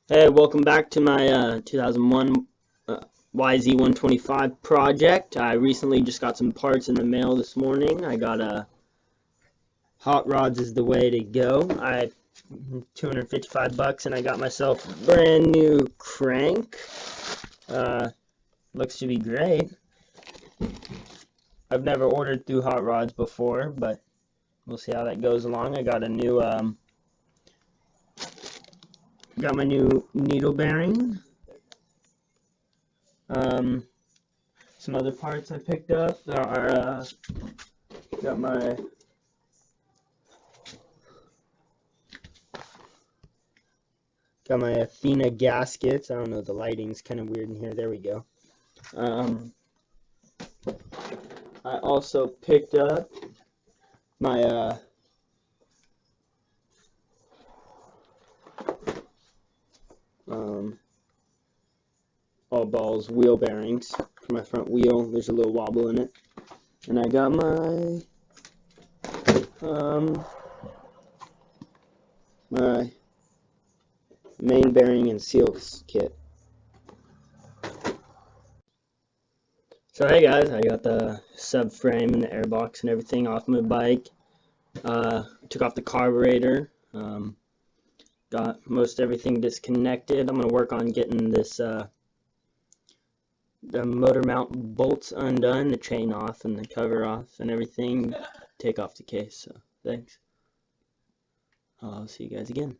Hey, welcome back to my 2001 YZ125 project. I recently just got some parts in the mail this morning. I got hot rods is the way to go. I 255 bucks and I got myself a brand new crank. Uh, Looks to be great. I've never ordered through Hot Rods before, but we'll see how that goes along. I got a new got my new needle bearing. Um, some other parts I picked up. There are got my Athena gaskets. I don't know, the lighting's kind of weird in here. There we go. I also picked up my all balls wheel bearings for my front wheel. There's a little wobble in it. And I got my main bearing and seal kit. So hey guys, I got the subframe and the airbox and everything off my bike. Took off the carburetor. Got most everything disconnected. I'm gonna work on getting this the motor mount bolts undone, the chain off and the cover off and everything. Take off the case. So thanks. I'll see you guys again.